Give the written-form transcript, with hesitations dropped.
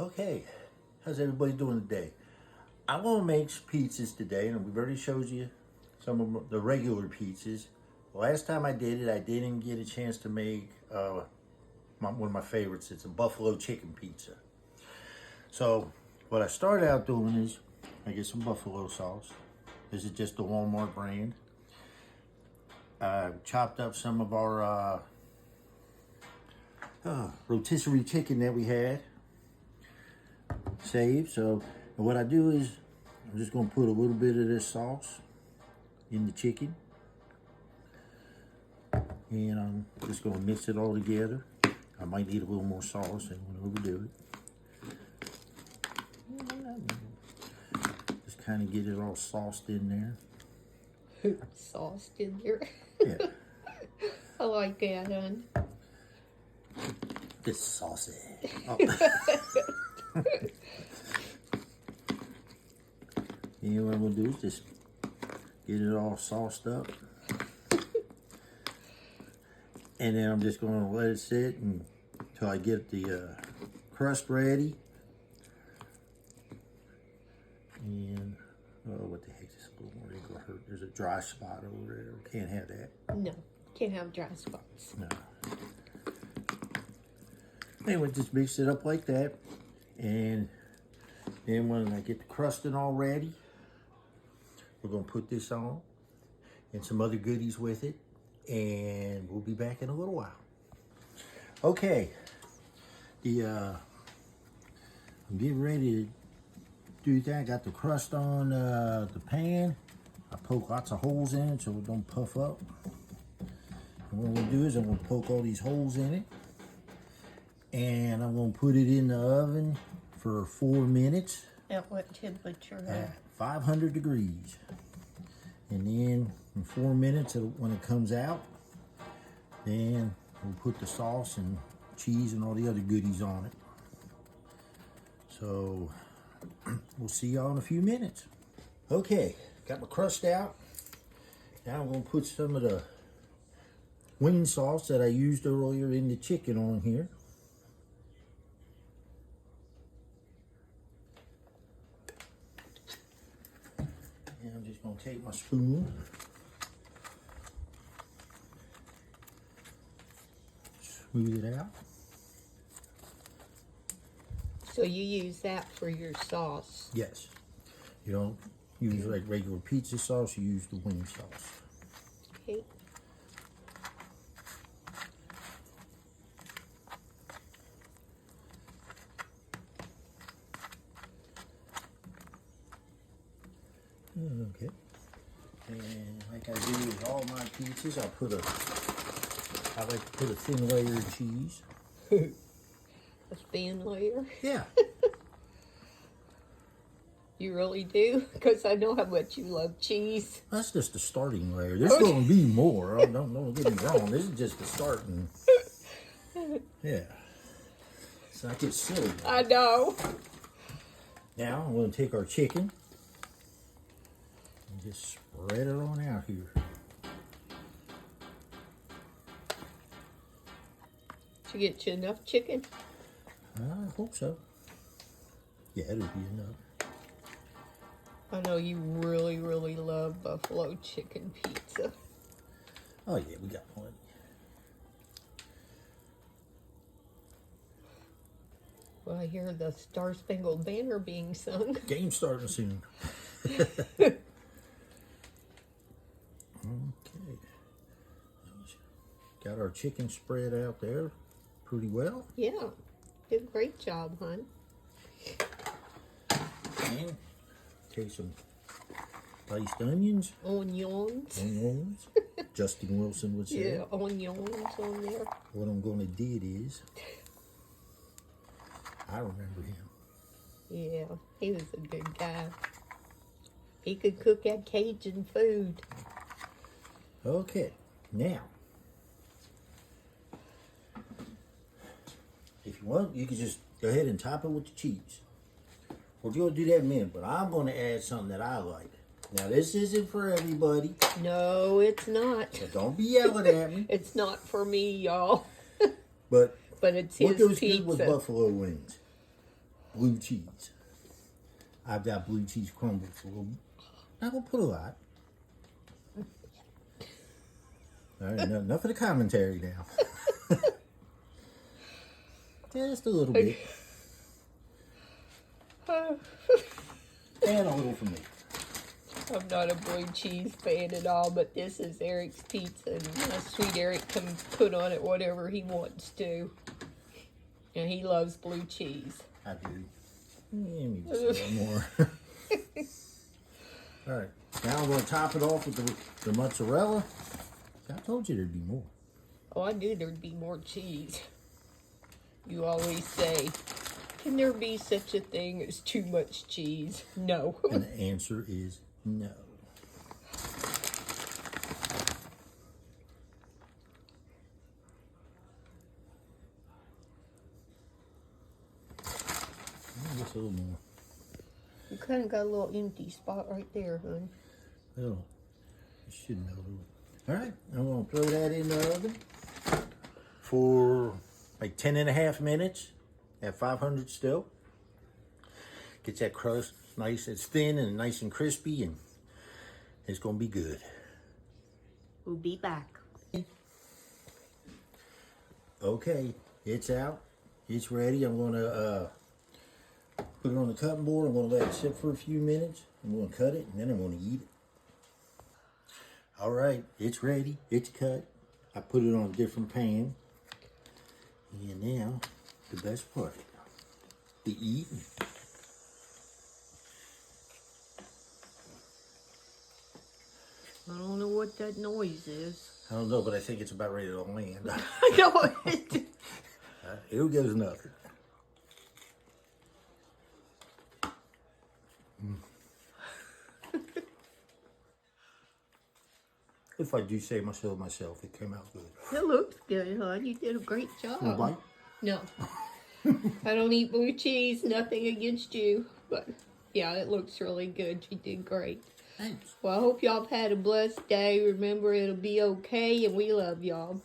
Okay, how's everybody doing today? I want to make pizzas today, and we've already showed you some of the regular pizzas. Last time I did it, I didn't get a chance to make one of my favorites. It's a buffalo chicken pizza. So what I started out doing is I get some buffalo sauce. This is just the Walmart brand. I chopped up some of our rotisserie chicken that we had saved. So what I do is I'm just going to put a little bit of this sauce in the chicken, and I'm just going to mix it all together. I might need a little more sauce, and I'm going to overdo it. Just kind of get it all sauced in there. Sauced in there. Yeah. I like that, hon. It's saucy. Oh. And what I'm going to do is just get it all sauced up. And then I'm just going to let it sit until I get the crust ready. And, oh, what the heck, this a little more ain't going to hurt. There's a dry spot over there. Can't have that. No, can't have dry spots. No. Anyway, just mix it up like that. And then when I get the crusting all ready, we're going to put this on and some other goodies with it. And we'll be back in a little while. Okay. I'm getting ready to do that. I got the crust on the pan. I poke lots of holes in it so it don't puff up. And what I'm going to do is I'm going to poke all these holes in it. And I'm going to put it in the oven for 4 minutes. At what temperature? At 500 degrees. And then in 4 minutes, when it comes out, then we'll put the sauce and cheese and all the other goodies on it. So we'll see y'all in a few minutes. Okay, got my crust out. Now I'm going to put some of the wing sauce that I used earlier in the chicken on here. And I'm just going to take my spoon. Smooth it out. So you use that for your sauce? Yes. You don't use like regular pizza sauce, you use the wing sauce. Okay. Okay. And like I do with all my pizzas, I like to put a thin layer of cheese. A thin layer? Yeah. You really do? Because I know how much you love cheese. That's just the starting layer. There's going to be more. Oh, don't get me wrong. This is just the starting. Yeah. It's not get silly. I know. Now I'm going to take our chicken and just spread it on out here. Did you get you enough chicken? I hope so. Yeah, it'll be enough. I know you really, really love buffalo chicken pizza. Oh yeah, we got plenty. Well, I hear the Star Spangled Banner being sung. Game's starting soon. Okay. Got our chicken spread out there pretty well. Yeah, did a great job, hon. And take some diced onions. Onions. Justin Wilson would say. Yeah, onions on there. What I'm going to do is, I remember him. Yeah, he was a good guy. He could cook that Cajun food. Okay, now, if you want, you can just go ahead and top it with the cheese. We're going to do that in a minute, but I'm going to add something that I like. Now, this isn't for everybody, No, it's not. so don't be yelling at me. It's not for me, y'all. But But it's what his goes good with pizza. buffalo wings? blue cheese. I've got blue cheese crumbles. A little, not gonna put a lot. All right, enough of the commentary now. Just a little bit. And a little for me. I'm not a blue cheese fan at all, but this is Eric's pizza, and my sweet Eric can put on it whatever he wants to. And he loves blue cheese. I do. Maybe just a little more. All right, now I'm going to top it off with the mozzarella. I told you there'd be more. Oh, I knew there'd be more cheese. You always say, can there be such a thing as too much cheese? No. And the answer is no. Just a little more. You kind of got a little empty spot right there, hon. Oh, it should melt a little. All right, I'm going to throw that in the oven for like 10.5 minutes at 500 still. Get that crust nice, it's thin and nice and crispy, and it's going to be good. We'll be back. Okay, it's out. It's ready. I'm going to put it on the cutting board. I'm going to let it sit for a few minutes. I'm going to cut it, and then I'm going to eat it. All right, it's ready. It's cut. I put it on a different pan. And now, the best part, the eating. I don't know what that noise is. I don't know, but I think it's about ready to land. I know it. Here goes nothing. If I do say so myself, it came out good. It looks good, hon. You did a great job. Want a bite? No. I don't eat blue cheese. Nothing against you. But, yeah, it looks really good. You did great. Thanks. Well, I hope y'all have had a blessed day. Remember, it'll be okay, and we love y'all.